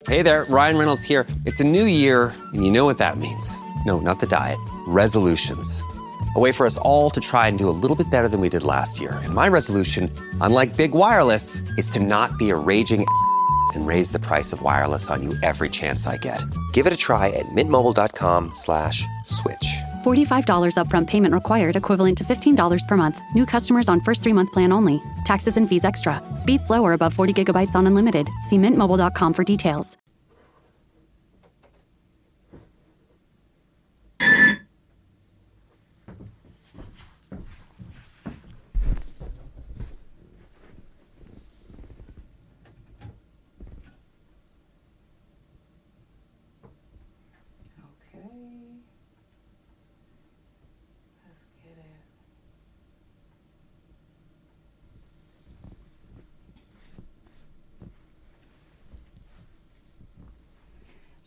Hey there, Ryan Reynolds here. It's a new year, and you know what that means. No, not the diet. Resolutions. A way for us all to try and do a little bit better than we did last year. And my resolution, unlike big wireless, is to not be a raging and raise the price of wireless on you every chance I get. Give it a try at mintmobile.com/switch. $45 upfront payment required, equivalent to $15 per month. New customers on first 3-month plan only. Taxes and fees extra. Speed slower above 40 gigabytes on unlimited. See mintmobile.com for details.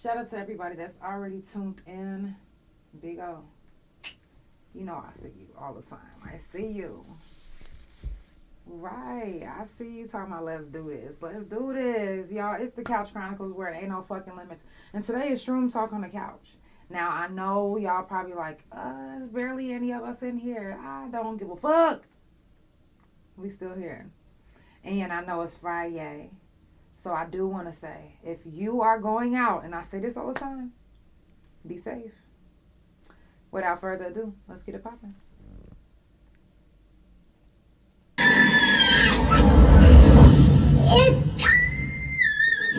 Shout out to everybody that's already tuned in. Big O. You know I see you all the time. I see you. Right. I see you talking about let's do this. Let's do this. Y'all, it's the Couch Chronicles where it ain't no fucking limits. And today is Shroom Talk on the Couch. Now, I know y'all probably like, there's barely any of us in here. I don't give a fuck. We still here. And I know it's Friday. So I do want to say, if you are going out, and I say this all the time, be safe. Without further ado, let's get it popping. It's time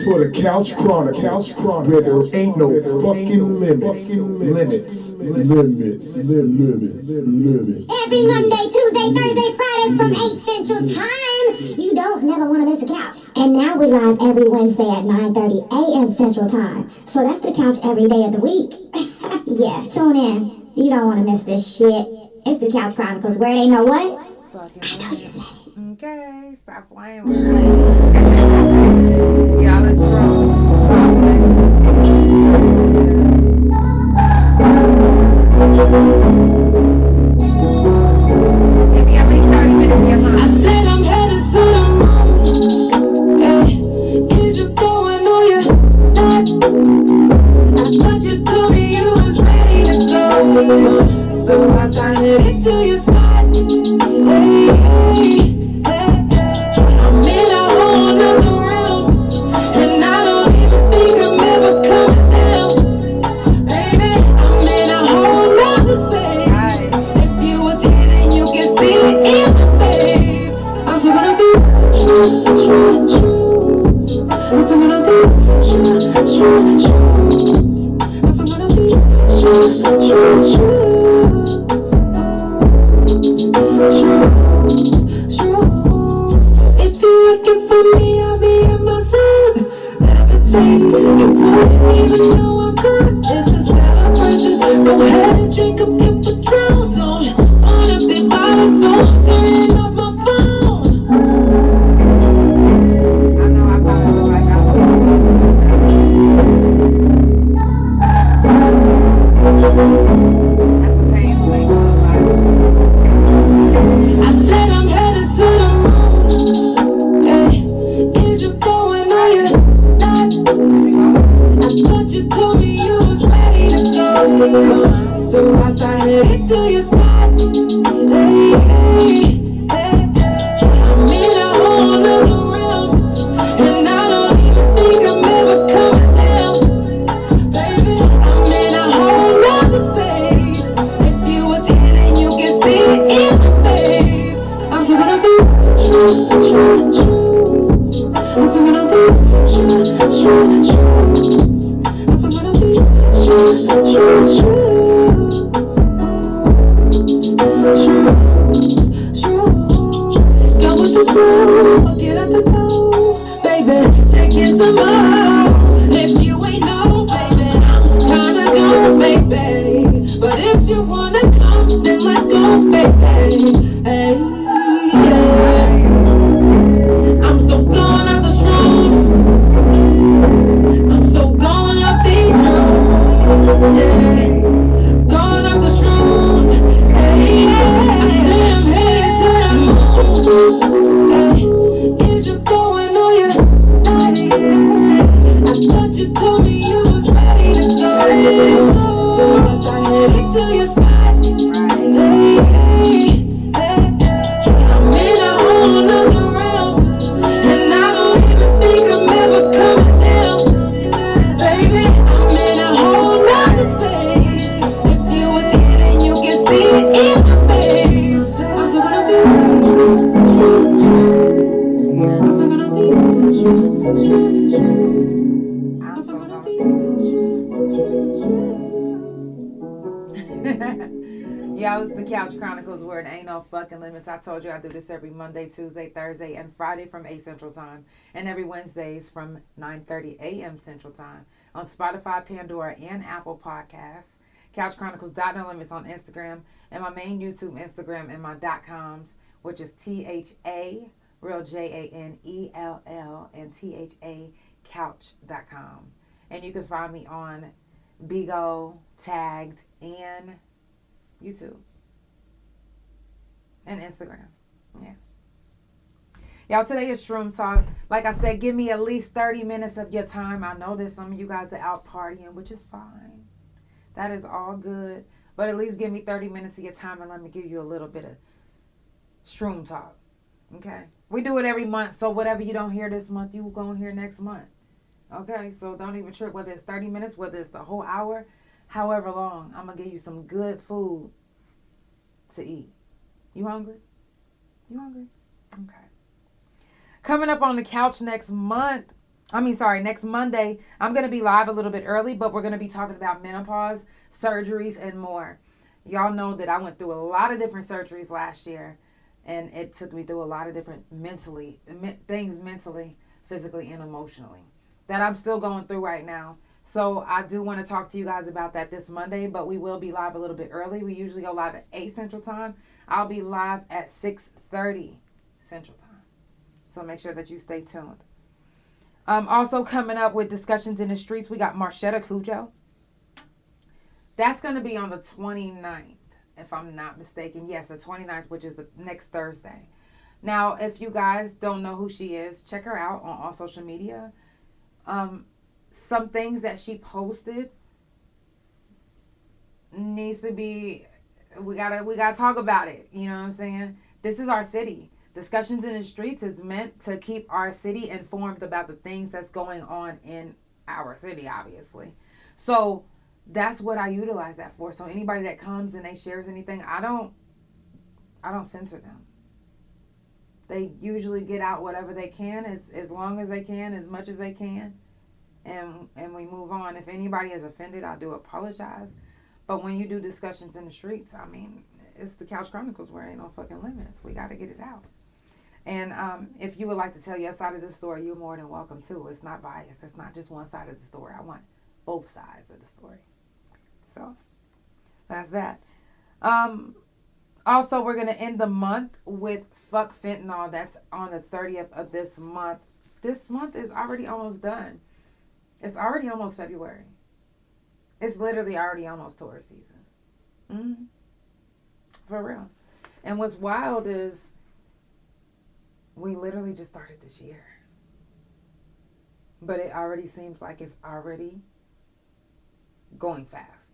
for the Couch Chronicles, where there ain't no fucking limits. Every Monday, Tuesday, Thursday, Friday from 8 Central Time. You don't never want to miss a couch. And now we live every Wednesday at 9:30 a.m. Central Time. So that's the couch every day of the week. Yeah, tune in. You don't want to miss this shit. It's the Couch Chronicles where they know what? Fucking I know you said it. Okay, stop playing with me. Y'all, let's roll. Give me at least 30 minutes of your time. I said I'm headed to the moon. Hey, is you going or you not? I thought you told me you was ready to go. So I started into your spot. Hey, I'm in a whole nother realm, and I don't even think I'm ever coming down. Baby, I'm in a whole nother space. If you was here, then you can see it in my face. I'm so gonna be true. I'm so gonna be true. I'm so gonna be true. If you're looking for me, I'll be in my zone. Levitating, you wouldn't even know I'm good. It's a celebration. Go ahead and drink up your Patron. Don't wanna be by the zone. Turning off my phone. I know I probably look like I That's a painful thing to look like. I said I'm headed to the moon. Hey, is you going or you not? I thought you told me you was ready to go. So I started into your spot. Hey, I'm in a whole nother realm, and I don't even think I'm ever coming down. Baby, I'm in a whole nother space. If you was here, then you can see it in my face. I'm so gonna be true. I'm so gonna be true. I'm so gonna be true. Come with the flow, get out the door, baby. Take it some more. If you ain't know, baby, I'm kinda gone, baby. But if you wanna come, then let's go, baby. Hey, yeah. I'm so gone off the shrooms. I'm so gone off these shrooms. Yeah. Gone off the shrooms. Hey, yeah. I said I'm headed to the moon. Hey, is you going or you not? I thought sound so good. Y'all, it's the Couch Chronicles where it ain't no fucking limits. I told you I do this every Monday, Tuesday, Thursday, and Friday from 8 Central Time. And every Wednesdays from 9:30 a.m. Central Time on Spotify, Pandora, and Apple Podcasts. CouchChronicles.No Limits on Instagram. And my main YouTube Instagram and my .coms, which is THA, real JANELL, and THA couch.com. And you can find me on Bigo, Tagged, and YouTube and Instagram. Yeah. Y'all, today is Shroom Talk. Like I said, give me at least 30 minutes of your time. I know that some of you guys are out partying, which is fine. That is all good. But at least give me 30 minutes of your time and let me give you a little bit of Shroom Talk. Okay? We do it every month, so whatever you don't hear this month, you going to hear next month. Okay? So don't even trip whether it's 30 minutes, whether it's the whole hour, however long. I'm going to give you some good food to eat. You hungry? You hungry? Okay. Coming up on the couch next Monday, I'm going to be live a little bit early, but we're going to be talking about menopause, surgeries, and more. Y'all know that I went through a lot of different surgeries last year, and it took me through a lot of different things mentally, physically, and emotionally that I'm still going through right now. So I do want to talk to you guys about that this Monday, but we will be live a little bit early. We usually go live at 8 Central Time. I'll be live at 6:30 Central Time. So make sure that you stay tuned. Also coming up with discussions in the streets, we got Marshetta Cudjo. That's going to be on the 29th, if I'm not mistaken. Yes, the 29th, which is the next Thursday. Now, if you guys don't know who she is, check her out on all social media. Some things that she posted needs to be, we gotta talk about it. You know what I'm saying? This is our city. Discussions in the Streets is meant to keep our city informed about the things that's going on in our city, obviously. So that's what I utilize that for. So anybody that comes and they shares anything, I don't censor them. They usually get out whatever they can, as long as they can, as much as they can, and we move on. If anybody is offended, I do apologize. But when you do discussions in the streets, I mean, it's the Couch Chronicles where ain't no fucking limits. We got to get it out. And if you would like to tell your side of the story, you're more than welcome to. It's not biased. It's not just one side of the story. I want both sides of the story. So that's that. Also, we're going to end the month with Fuck Fentanyl. That's on the 30th of this month. This month is already almost done. It's already almost February. It's literally already almost tourist season. Mm-hmm. For real. And what's wild is we literally just started this year. But it already seems like it's already going fast.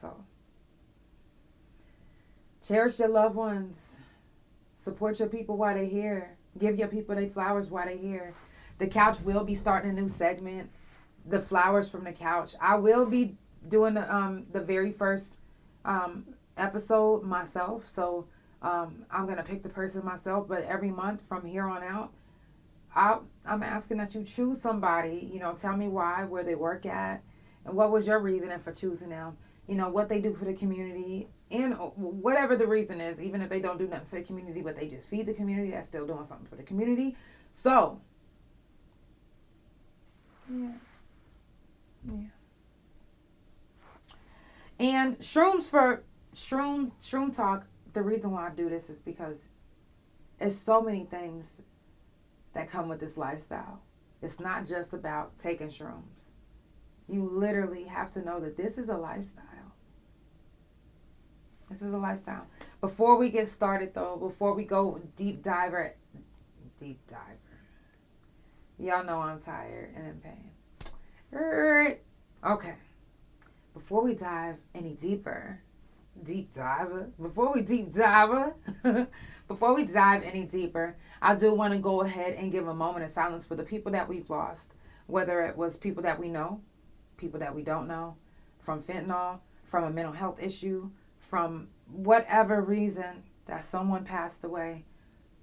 So, cherish your loved ones. Support your people while they're here. Give your people their flowers while they're here. The Couch will be starting a new segment, The Flowers from the Couch. I will be doing the very first episode myself. So, I'm going to pick the person myself, but every month from here on out, I'm asking that you choose somebody, tell me why, where they work at, and what was your reasoning for choosing them, what they do for the community, and whatever the reason is, even if they don't do nothing for the community, but they just feed the community, that's still doing something for the community. So, yeah. And Shrooms for Shroom Talk, the reason why I do this is because it's so many things that come with this lifestyle. It's not just about taking shrooms. You literally have to know that this is a lifestyle. This is a lifestyle. Before we get started, though, before we go deep diver, y'all know I'm tired and in pain. Okay. Before we dive any deeper, before we dive any deeper, I do want to go ahead and give a moment of silence for the people that we've lost, whether it was people that we know, people that we don't know, from fentanyl, from a mental health issue, from whatever reason that someone passed away.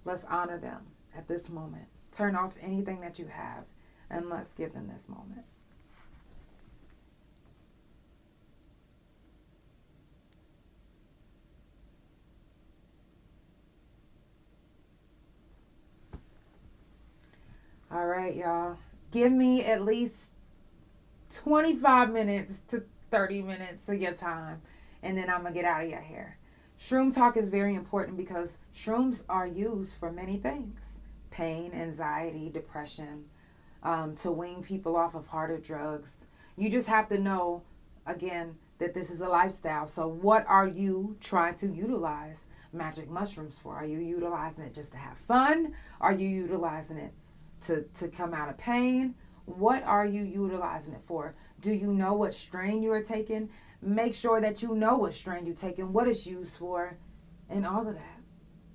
Let's honor them at this moment. Turn off anything that you have. And let's give them this moment. All right, y'all. Give me at least 25 minutes to 30 minutes of your time, and then I'm going to get out of your hair. Shroom talk is very important because shrooms are used for many things. Pain, anxiety, depression, to wean people off of harder drugs. You just have to know, again, that this is a lifestyle. So what are you trying to utilize magic mushrooms for? Are you utilizing it just to have fun? Are you utilizing it to come out of pain? What are you utilizing it for? Do you know what strain you are taking? Make sure that you know what strain you're taking, what it's used for, and all of that.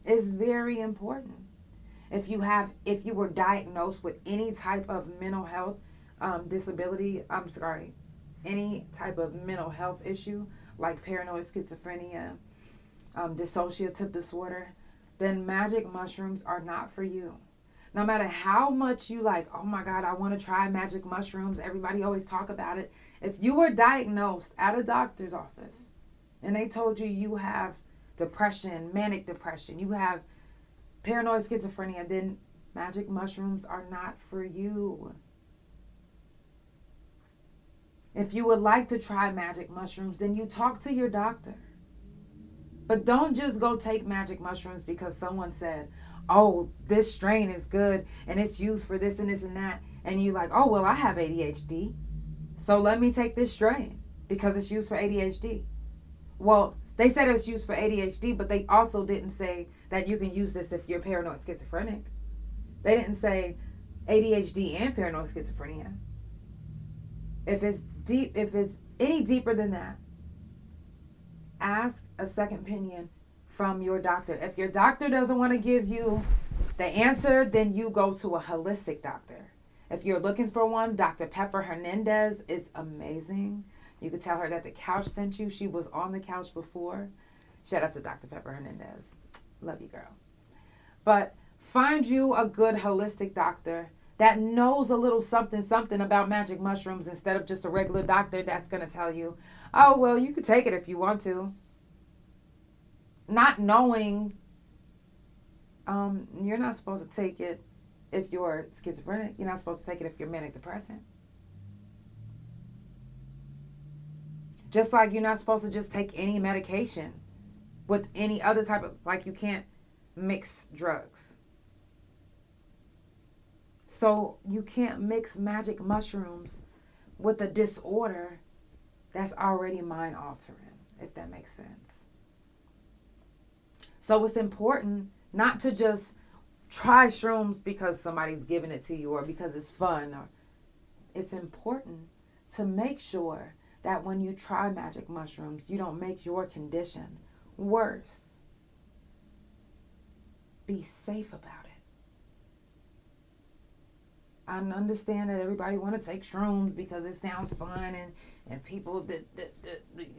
It's very important. If you were diagnosed with any type of mental health disability, any type of mental health issue like paranoid schizophrenia, dissociative disorder, then magic mushrooms are not for you. No matter how much you like, oh my God, I want to try magic mushrooms. Everybody always talk about it. If you were diagnosed at a doctor's office and they told you you have depression, manic depression, you have paranoid schizophrenia, then magic mushrooms are not for you. If you would like to try magic mushrooms, then you talk to your doctor. But don't just go take magic mushrooms because someone said, oh, this strain is good and it's used for this and this and that. And you're like, oh, well, I have ADHD. So let me take this strain because it's used for ADHD. Well, they said it was used for ADHD, but they also didn't say that you can use this if you're paranoid schizophrenic. They didn't say ADHD and paranoid schizophrenia. If it's any deeper than that, ask a second opinion from your doctor. If your doctor doesn't want to give you the answer, then you go to a holistic doctor. If you're looking for one, Dr. Pepper Hernandez is amazing. You could tell her that the couch sent you. She was on the couch before. Shout out to Dr. Pepper Hernandez. Love you, girl. But find you a good holistic doctor that knows a little something about magic mushrooms instead of just a regular doctor that's going to tell you, oh, well, you could take it if you want to. Not knowing you're not supposed to take it if you're schizophrenic. You're not supposed to take it if you're manic depressant. Just like you're not supposed to just take any medication with any other type of, like you can't mix drugs. So you can't mix magic mushrooms with a disorder that's already mind altering, if that makes sense. So it's important not to just try shrooms because somebody's giving it to you or because it's fun. It's important to make sure that when you try magic mushrooms, you don't make your condition worse. Be safe about it. I understand that everybody want to take shrooms because it sounds fun and people that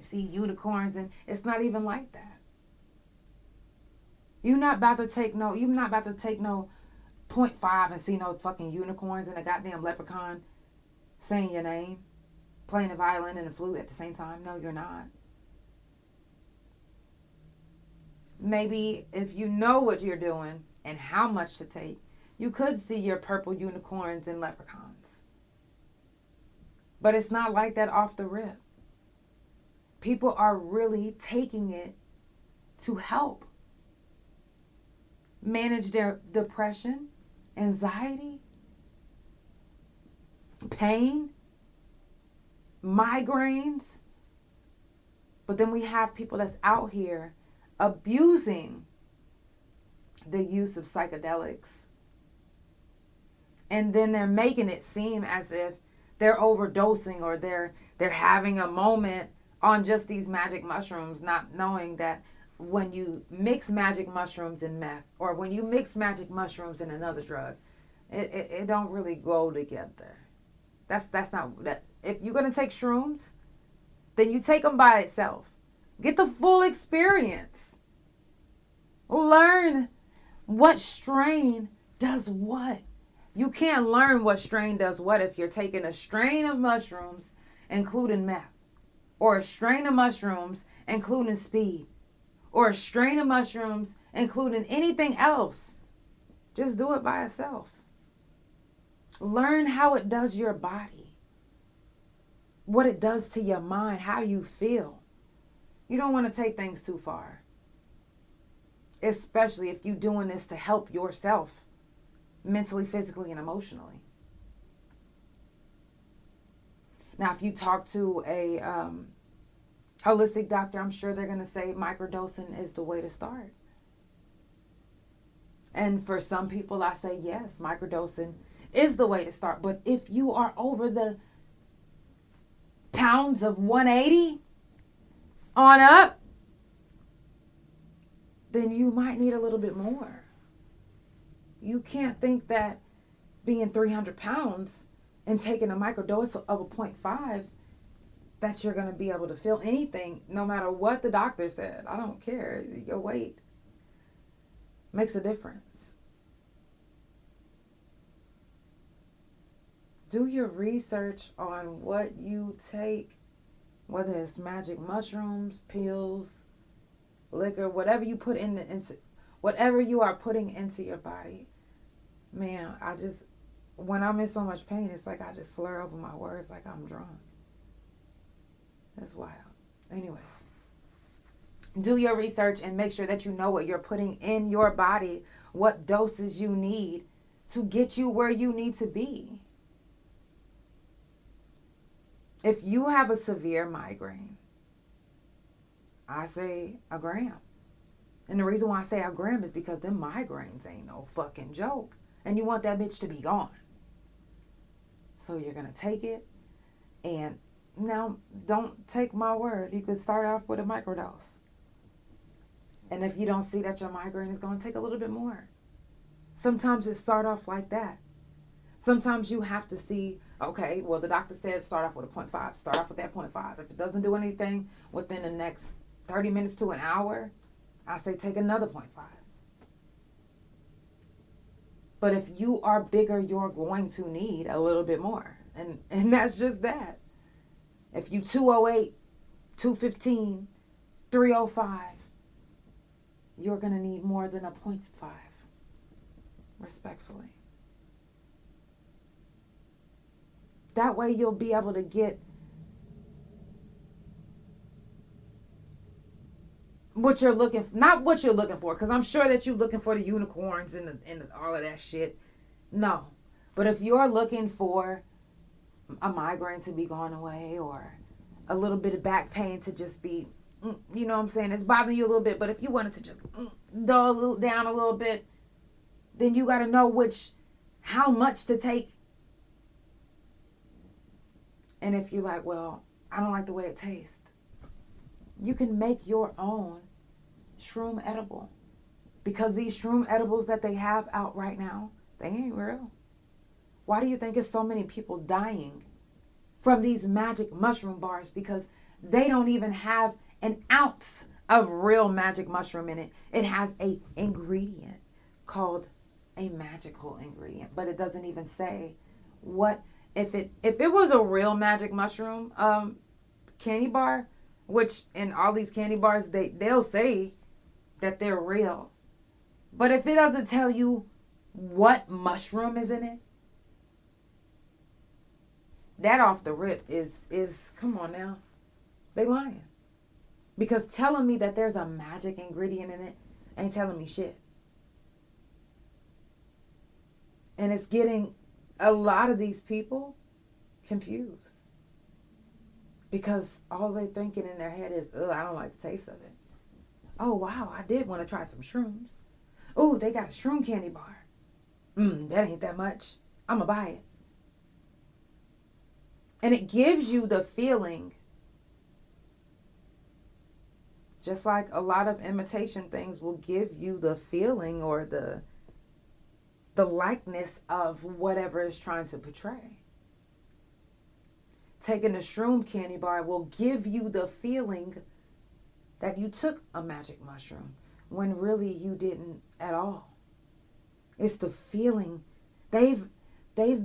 see unicorns, and it's not even like that. You're not about to take no 0.5 and see no fucking unicorns and a goddamn leprechaun saying your name, playing the violin and the flute at the same time. No, you're not. Maybe if you know what you're doing and how much to take, you could see your purple unicorns and leprechauns. But it's not like that off the rip. People are really taking it to help manage their depression, anxiety, pain, migraines. But then we have people that's out here abusing the use of psychedelics. And then they're making it seem as if they're overdosing or they're having a moment on just these magic mushrooms, not knowing that when you mix magic mushrooms and meth, or when you mix magic mushrooms and another drug, it don't really go together. That's not that. If you're gonna take shrooms, then you take them by itself. Get the full experience. Learn what strain does what. You can't learn what strain does what if you're taking a strain of mushrooms, including meth, or a strain of mushrooms, including speed, or a strain of mushrooms, including anything else. Just do it by itself. Learn how it does your body, what it does to your mind, how you feel. You don't want to take things too far, especially if you're doing this to help yourself mentally, physically, and emotionally. Now, if you talk to a holistic doctor, I'm sure they're going to say microdosing is the way to start. And for some people, I say yes, microdosing is the way to start. But if you are over the pounds of 180 on up, then you might need a little bit more. You can't think that being 300 pounds and taking a microdose of a 0.5 that you're going to be able to feel anything, no matter what the doctor said. I don't care. Your weight makes a difference. Do your research on what you take, whether it's magic mushrooms, pills, liquor, whatever you put into whatever you are putting into your body. Man, when I'm in so much pain, it's like I just slur over my words like I'm drunk. That's wild. Anyways, do your research and make sure that you know what you're putting in your body, what doses you need to get you where you need to be. If you have a severe migraine, I say a gram. And the reason why I say a gram is because them migraines ain't no fucking joke. And you want that bitch to be gone. So you're going to take it. And now, don't take my word. You could start off with a microdose. And if you don't see that your migraine is going to take a little bit more. Sometimes it start off like that. Sometimes you have to see, okay, well, the doctor said start off with a 0.5. Start off with that 0.5. If it doesn't do anything within the next 30 minutes to an hour, I say take another 0.5. But if you are bigger, you're going to need a little bit more. And that's just that. If you 208, 215, 305, you're going to need more than a 0.5. Respectfully. That way you'll be able to get what you're looking for. Not what you're looking for, because I'm sure that you're looking for the unicorns and all of that shit. No. But if you're looking for a migraine to be gone away, or a little bit of back pain to just be, you know what I'm saying, it's bothering you a little bit, but if you wanted to just dull down a little bit, then you got to know how much to take. And if you're like, well, I don't like the way it tastes, you can make your own shroom edible. Because these shroom edibles that they have out right now, they ain't real. Why do you think there's so many people dying from these magic mushroom bars? Because they don't even have an ounce of real magic mushroom in it. It has a ingredient called a magical ingredient, but it doesn't even say what. If it was a real magic mushroom candy bar, which in all these candy bars they'll say that they're real, but if it doesn't tell you what mushroom is in it, that off the rip is come on now, they lying. Because telling me that there's a magic ingredient in it ain't telling me shit. And it's getting a lot of these people confused. Because all they're thinking in their head is, oh, I don't like the taste of it. Oh, wow, I did want to try some shrooms. Oh, they got a shroom candy bar. That ain't that much. I'm going to buy it. And it gives you the feeling, just like a lot of imitation things will give you the feeling or the likeness of whatever it's trying to portray. Taking a shroom candy bar will give you the feeling that you took a magic mushroom when really you didn't at all. It's the feeling. look,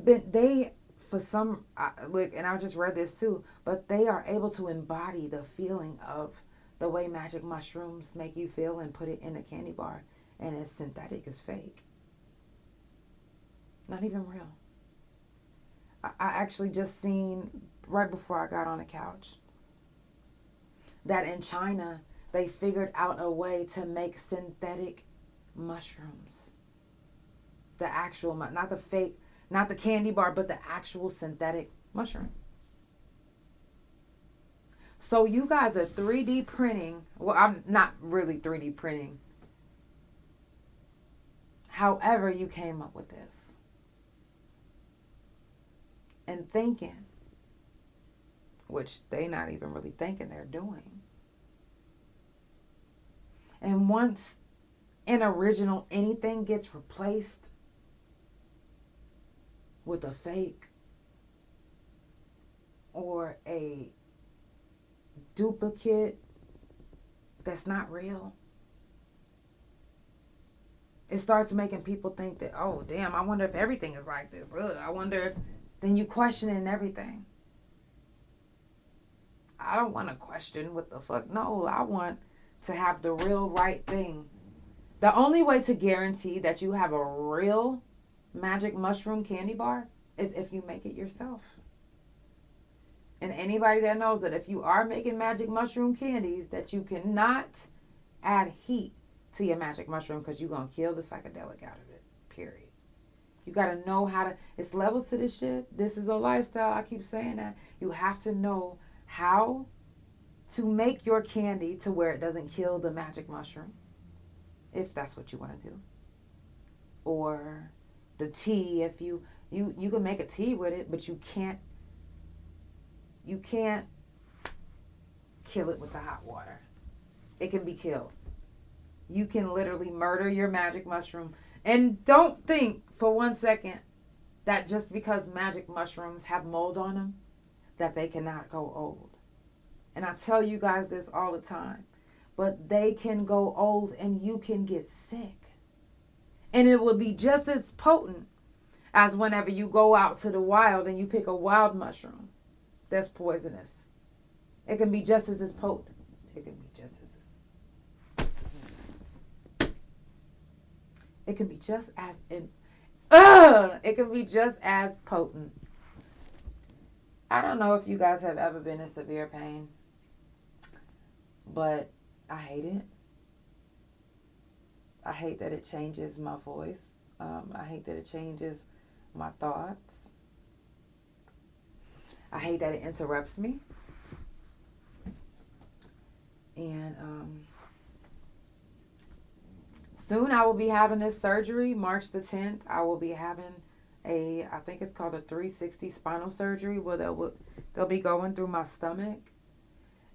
and I just read this too, but they are able to embody the feeling of the way magic mushrooms make you feel and put it in a candy bar, and it's synthetic, it's fake. Not even real. I actually just seen, right before I got on the couch, that in China, they figured out a way to make synthetic mushrooms. The actual, not the fake, not the candy bar, but the actual synthetic mushroom. So you guys are 3D printing. Well, I'm not really 3D printing. However, you came up with this. And thinking, which they not even really thinking, they're doing. And once an original anything gets replaced with a fake or a duplicate that's not real, it starts making people think that, oh, damn, I wonder if everything is like this. Ugh, I wonder if, then you questioning everything. I don't want to question what the fuck. No, I want to have the real right thing. The only way to guarantee that you have a real magic mushroom candy bar is if you make it yourself. And anybody that knows that if you are making magic mushroom candies, that you cannot add heat to your magic mushroom, because you're going to kill the psychedelic out of it, period. You got to know how to, it's levels to this shit. This is a lifestyle. I keep saying that. You have to know how to make your candy to where it doesn't kill the magic mushroom, if that's what you want to do. Or the tea, if you can make a tea with it, but you can't kill it with the hot water. It can be killed. You can literally murder your magic mushroom. And don't think for 1 second that just because magic mushrooms have mold on them, that they cannot go old. And I tell you guys this all the time, but they can go old and you can get sick. And it will be just as potent as whenever you go out to the wild and you pick a wild mushroom that's poisonous. It can be just as potent. It can be just as It can be just as it can be just as potent. I don't know if you guys have ever been in severe pain, but I hate it. I hate that it changes my voice. I hate that it changes my thoughts. I hate that it interrupts me. And soon I will be having this surgery, March the 10th. I will be having I think it's called a 360 spinal surgery, where they'll be going through my stomach.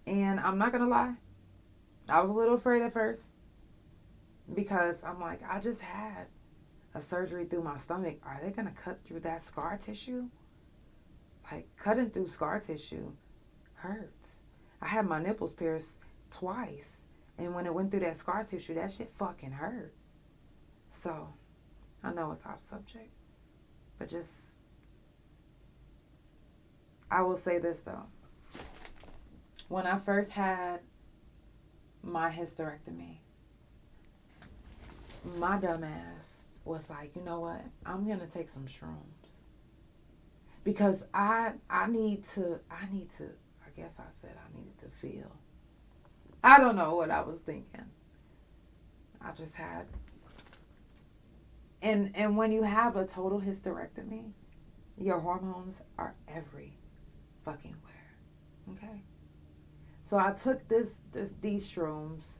And I'm not going to lie, I was a little afraid at first, because I'm like, I just had a surgery through my stomach. Are they going to cut through that scar tissue? Like, cutting through scar tissue hurts. I had my nipples pierced twice. And when it went through that scar tissue, that shit fucking hurt. So, I know it's off subject. But I will say this though. When I first had my hysterectomy, my dumb ass was like, you know what? I'm going to take some shrooms. Because I need to, I guess I said I needed to feel. I don't know what I was thinking. I just had. And when you have a total hysterectomy, your hormones are every fucking where. Okay? So I took these shrooms,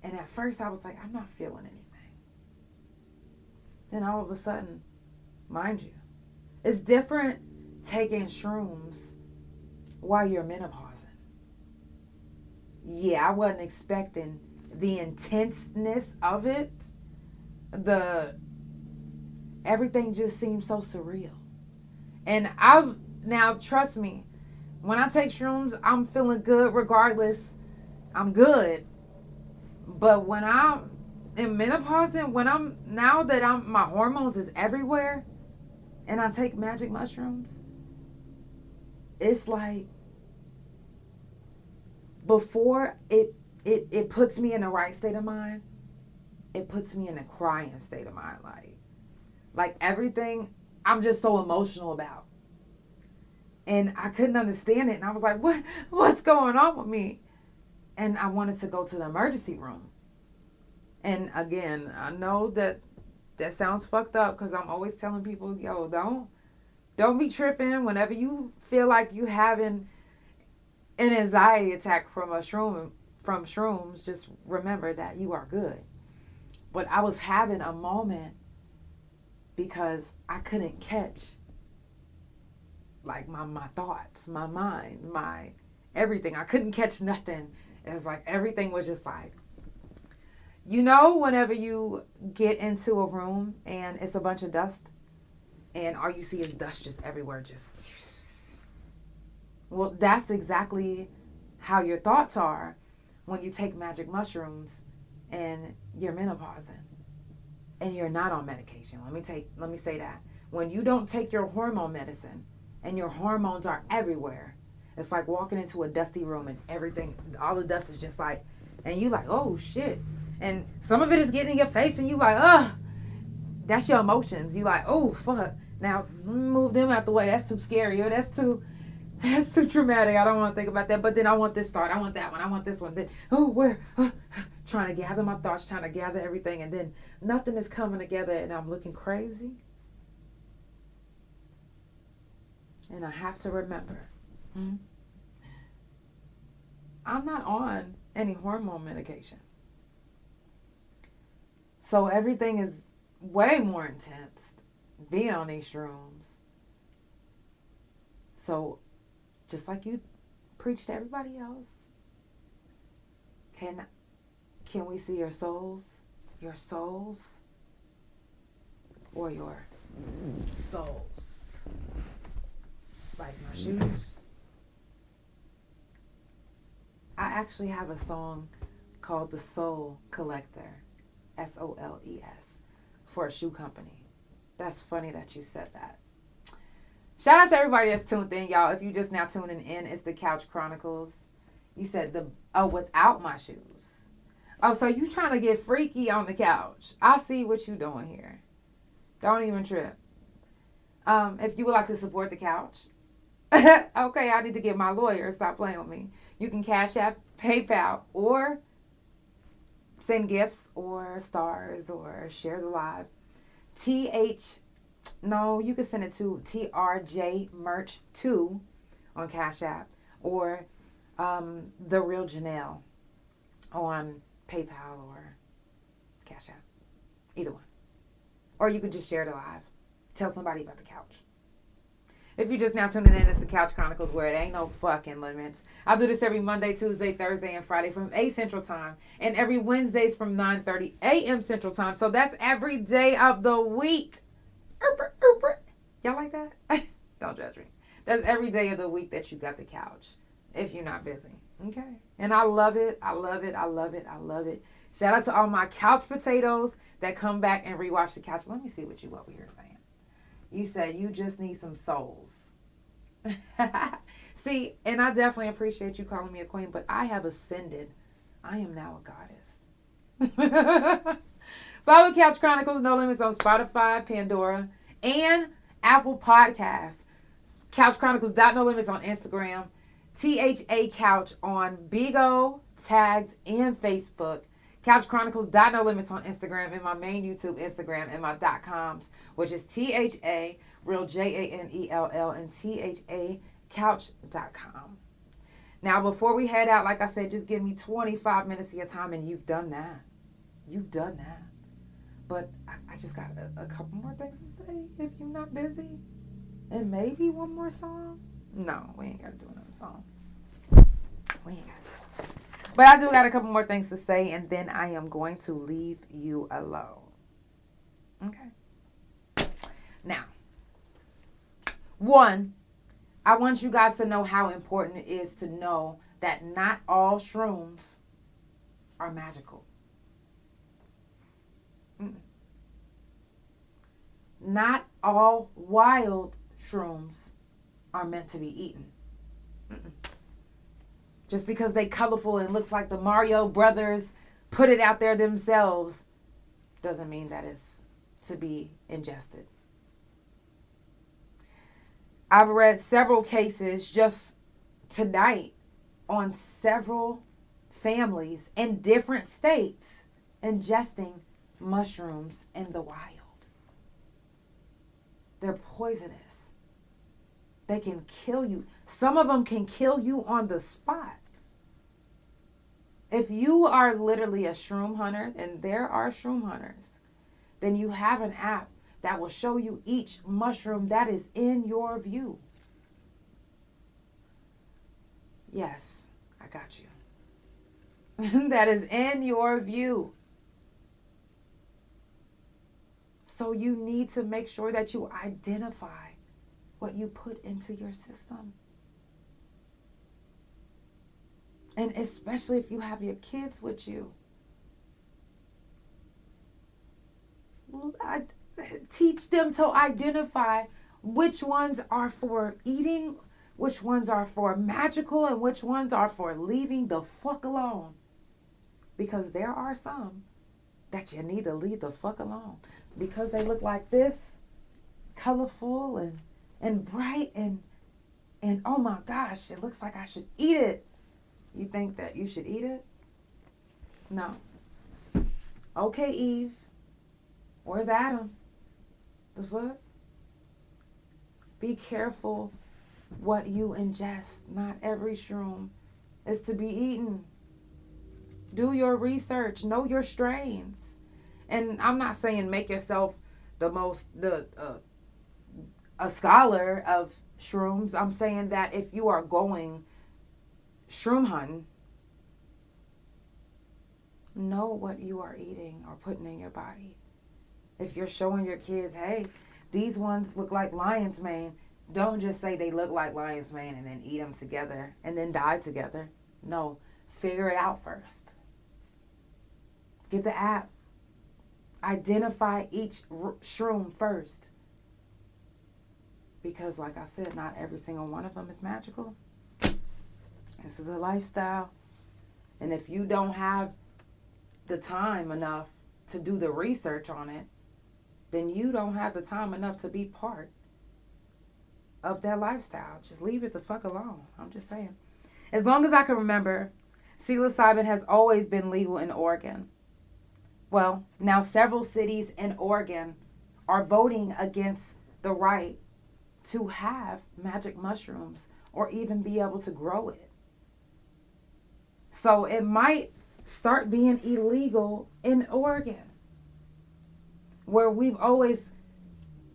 and at first I was like, I'm not feeling anything. Then all of a sudden, mind you, it's different taking shrooms while you're menopausing. Yeah, I wasn't expecting the intenseness of it. Everything just seemed so surreal. And now trust me, when I take shrooms, I'm feeling good regardless. I'm good. But when I'm in menopausing, now that my hormones is everywhere, and I take magic mushrooms, it's like before it puts me in the right state of mind, it puts me in a crying state of mind. Like everything I'm just so emotional about. And I couldn't understand it. And I was like, what's going on with me? And I wanted to go to the emergency room. And again, I know that sounds fucked up because I'm always telling people, yo, don't be tripping whenever you feel like you having an anxiety attack from shrooms. Just remember that you are good. But I was having a moment because I couldn't catch like my thoughts, my mind, my everything. I couldn't catch nothing. It was like everything was just like, you know, whenever you get into a room and it's a bunch of dust and all you see is dust just everywhere, just, well, that's exactly how your thoughts are when you take magic mushrooms and you're menopausing and you're not on medication. Let me say that. When you don't take your hormone medicine and your hormones are everywhere, it's like walking into a dusty room and everything, all the dust is just like, and you like, oh shit. And some of it is getting in your face and you like, ugh. That's your emotions. You like, oh fuck. Now move them out the way. That's too scary. Or that's too traumatic. I don't want to think about that. But then I want this thought. I want that one. I want this one. Then where? Trying to gather my thoughts, trying to gather everything, and then nothing is coming together, and I'm looking crazy. And I have to remember, I'm not on any hormone medication. So everything is way more intense being on these shrooms. So just like you preach to everybody else, can we see your souls? Your souls? Or your souls? Like my shoes? I actually have a song called The Soul Collector, SOLES, for a shoe company. That's funny that you said that. Shout out to everybody that's tuned in, y'all. If you just now tuning in, it's the Couch Chronicles. You said without my shoes. Oh, so you trying to get freaky on the couch. I see what you doing here. Don't even trip. If you would like to support the couch, okay, I need to get my lawyer. Stop playing with me. You can Cash App, PayPal, or send gifts or stars or share the live. You can send it to TRJ Merch 2 on Cash App, or The Real Janelle on PayPal or Cash App. Either one. Or you could just share it live. Tell somebody about the couch. If you're just now tuning in, it's the Couch Chronicles, where it ain't no fucking limits. I do this every Monday, Tuesday, Thursday, and Friday from 8 Central Time. And every Wednesdays from 9:30 a.m. Central Time. So that's every day of the week. Y'all like that? Don't judge me. That's every day of the week that you got the couch. If you're not busy. Okay? And I love it. I love it. I love it. I love it. Shout out to all my couch potatoes that come back and rewatch the couch. Let me see what you over here saying. You said you just need some souls. See, and I definitely appreciate you calling me a queen, but I have ascended. I am now a goddess. Follow Couch Chronicles No Limits on Spotify, Pandora, and Apple Podcasts. Couch Chronicles No Limits on Instagram. THA Couch on Bigo, Tagged, and Facebook. Couch Chronicles No Limits on Instagram, and my main YouTube Instagram, and my .coms, which is THA, real JANELL, and THA Couch.com. Now, before we head out, like I said, just give me 25 minutes of your time, and you've done that. You've done that. But I just got a couple more things to say if you're not busy. And maybe one more song. No, we ain't got to do another song. We ain't got to. But I do got a couple more things to say, and then I am going to leave you alone. Okay? Now, one, I want you guys to know how important it is to know that not all shrooms are magical. not all wild shrooms are meant to be eaten. Just because they colorful and looks like the Mario Brothers put it out there themselves doesn't mean that it's to be ingested. I've read several cases just tonight on several families in different states ingesting mushrooms in the wild. They're poisonous. They can kill you. Some of them can kill you on the spot. If you are literally a shroom hunter, and there are shroom hunters, then you have an app that will show you each mushroom that is in your view. Yes, I got you. That is in your view. So you need to make sure that you identify what you put into your system. And especially if you have your kids with you. Teach them to identify which ones are for eating, which ones are for magical, and which ones are for leaving the fuck alone. Because there are some that you need to leave the fuck alone. Because they look like this, colorful and bright and oh my gosh, it looks like I should eat it. You think that you should eat it? No. Okay, Eve. Where's Adam? The fuck? Be careful what you ingest. Not every shroom is to be eaten. Do your research. Know your strains. And I'm not saying make yourself a scholar of shrooms. I'm saying that if you are going shroom hunting, know what you are eating or putting in your body. If you're showing your kids, hey, these ones look like lion's mane, don't just say they look like lion's mane and then eat them together and then die together. No, figure it out first. Get the app. Identify each shroom first. Because like I said, not every single one of them is magical. This is a lifestyle. And if you don't have the time enough to do the research on it, then you don't have the time enough to be part of that lifestyle. Just leave it the fuck alone. I'm just saying. As long as I can remember, psilocybin has always been legal in Oregon. Well, now several cities in Oregon are voting against the right to have magic mushrooms or even be able to grow it. So it might start being illegal in Oregon, where we've always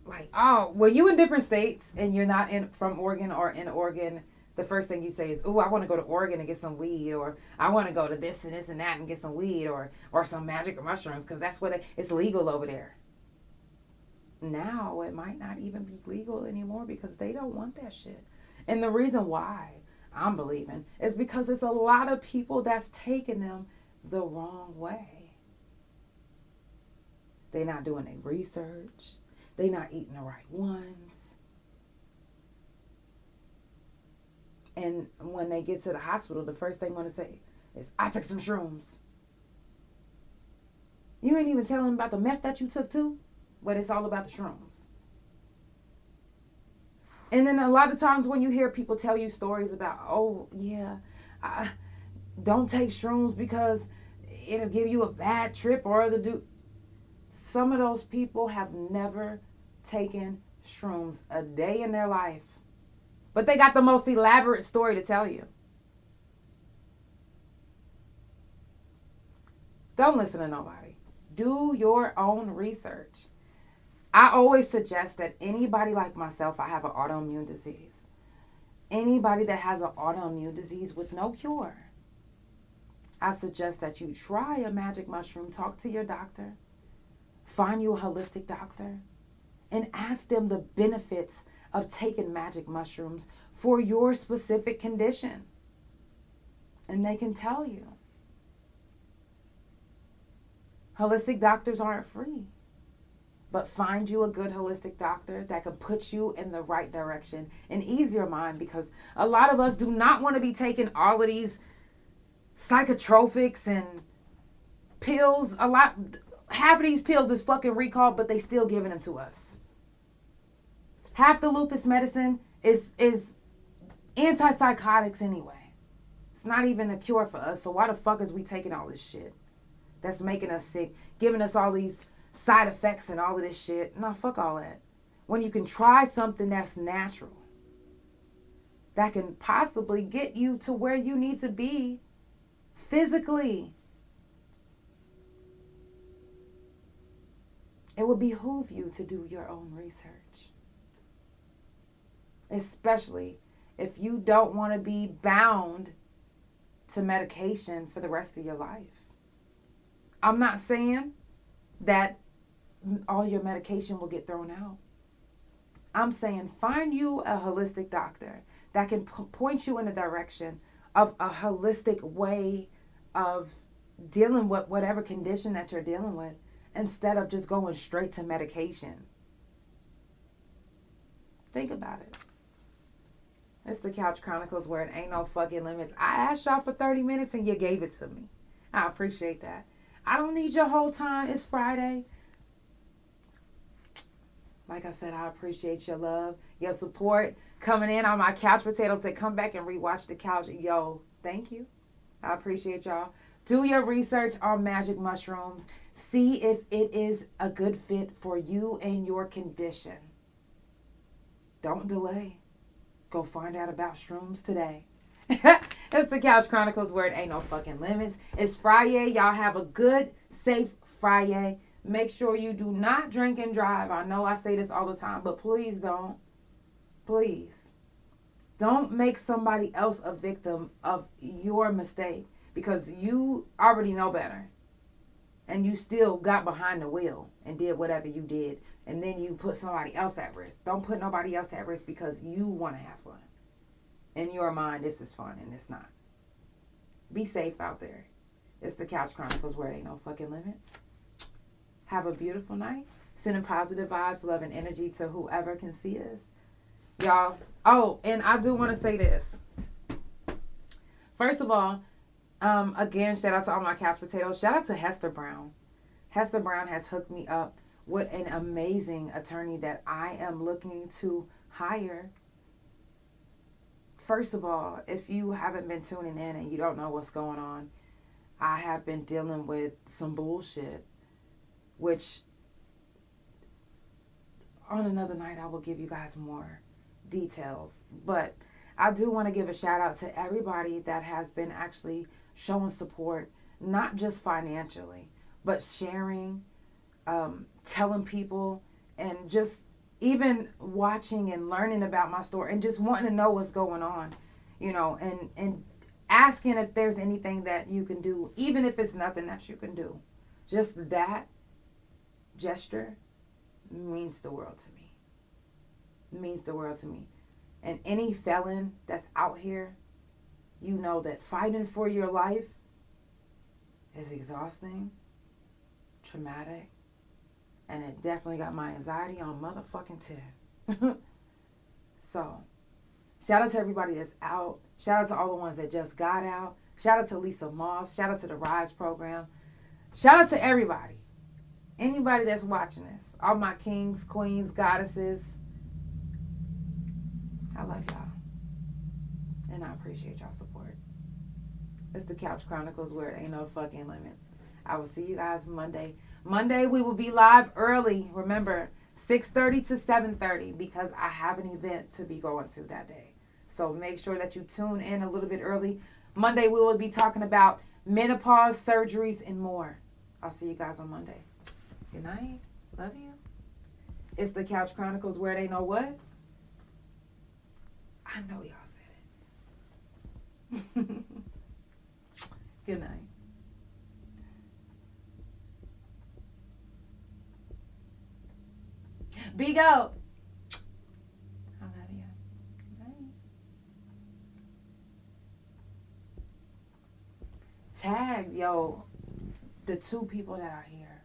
like, oh, well, you in different states and you're not from Oregon or in Oregon, the first thing you say is, oh, I want to go to Oregon and get some weed, or I want to go to this and this and that and get some weed or some magic mushrooms because that's what it's legal over there. Now it might not even be legal anymore because they don't want that shit. And the reason why I'm believing is because there's a lot of people that's taking them the wrong way. They're not doing their research. They're not eating the right ones. And when they get to the hospital, the first thing they want to say is, I took some shrooms. You ain't even telling them about the meth that you took too, but it's all about the shrooms. And then a lot of times when you hear people tell you stories about, oh, yeah, don't take shrooms because it'll give you a bad trip or other do. Some of those people have never taken shrooms a day in their life. But they got the most elaborate story to tell you. Don't listen to nobody. Do your own research. I always suggest that anybody like myself, I have an autoimmune disease. Anybody that has an autoimmune disease with no cure, I suggest that you try a magic mushroom. Talk to your doctor. Find you a holistic doctor. And ask them the benefits of taking magic mushrooms for your specific condition. And they can tell you. Holistic doctors aren't free. But find you a good holistic doctor that can put you in the right direction and ease your mind, because a lot of us do not want to be taking all of these psychotropics and pills. Half of these pills is fucking recalled, but they still giving them to us. Half the lupus medicine is antipsychotics anyway. It's not even a cure for us. So why the fuck is we taking all this shit that's making us sick, giving us all these side effects and all of this shit? No, fuck all that. When you can try something that's natural, that can possibly get you to where you need to be physically. It would behoove you to do your own research. Especially if you don't want to be bound to medication for the rest of your life. I'm not saying that all your medication will get thrown out. I'm saying find you a holistic doctor that can point you in the direction of a holistic way of dealing with whatever condition that you're dealing with, instead of just going straight to medication. Think about it. It's the Couch Chronicles, where it ain't no fucking limits. I asked y'all for 30 minutes and you gave it to me. I appreciate that. I don't need your whole time. It's Friday. Like I said, I appreciate your love, your support, coming in on my couch potato to come back and rewatch the couch. Yo, thank you. I appreciate y'all. Do your research on magic mushrooms. See if it is a good fit for you and your condition. Don't delay. Go find out about shrooms today. It's the Couch Chronicles, where it ain't no fucking limits. It's Friday. Y'all have a good, safe Friday. Make sure you do not drink and drive. I know I say this all the time, but please don't. Please. Don't make somebody else a victim of your mistake, because you already know better. And you still got behind the wheel and did whatever you did. And then you put somebody else at risk. Don't put nobody else at risk because you want to have fun. In your mind, this is fun, and it's not. Be safe out there. It's the Couch Chronicles, where it ain't no fucking limits. Have a beautiful night. Sending positive vibes, love, and energy to whoever can see us. Y'all. Oh, and I do want to say this. First of all, again, shout out to all my couch potatoes. Shout out to Hester Brown. Hester Brown has hooked me up with an amazing attorney that I am looking to hire. First of all, if you haven't been tuning in and you don't know what's going on, I have been dealing with some bullshit, which on another night I will give you guys more details. But I do want to give a shout out to everybody that has been actually showing support, not just financially, but sharing, telling people, and just even watching and learning about my story and just wanting to know what's going on, you know, and asking if there's anything that you can do, even if it's nothing that you can do. Just that gesture means the world to me. It means the world to me. And any felon that's out here, you know that fighting for your life is exhausting, traumatic, and it definitely got my anxiety on motherfucking 10. So, shout out to everybody that's out. Shout out to all the ones that just got out. Shout out to Lisa Moss. Shout out to the Rise program. Shout out to everybody. Anybody that's watching this. All my kings, queens, goddesses. I love y'all. And I appreciate y'all support. It's the Couch Chronicles, where it ain't no fucking limits. I will see you guys Monday. Monday we will be live early. Remember, 6:30 to 7:30, because I have an event to be going to that day. So make sure that you tune in a little bit early. Monday we will be talking about menopause, surgeries, and more. I'll see you guys on Monday. Good night. Love you. It's the Couch Chronicles, where it ain't no what? I know y'all said it. Good night. Big out. I love you. Good night. Tag, yo, the 2 people that are here.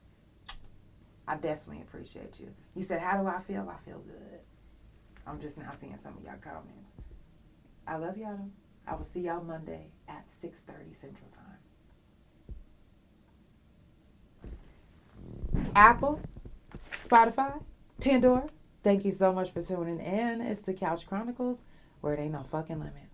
I definitely appreciate you. You said, how do I feel? I feel good. I'm just now seeing some of y'all comments. I love y'all. I will see y'all Monday at 6:30 Central Time. Apple, Spotify, Pandora, thank you so much for tuning in. It's the Couch Chronicles, where it ain't no fucking limit.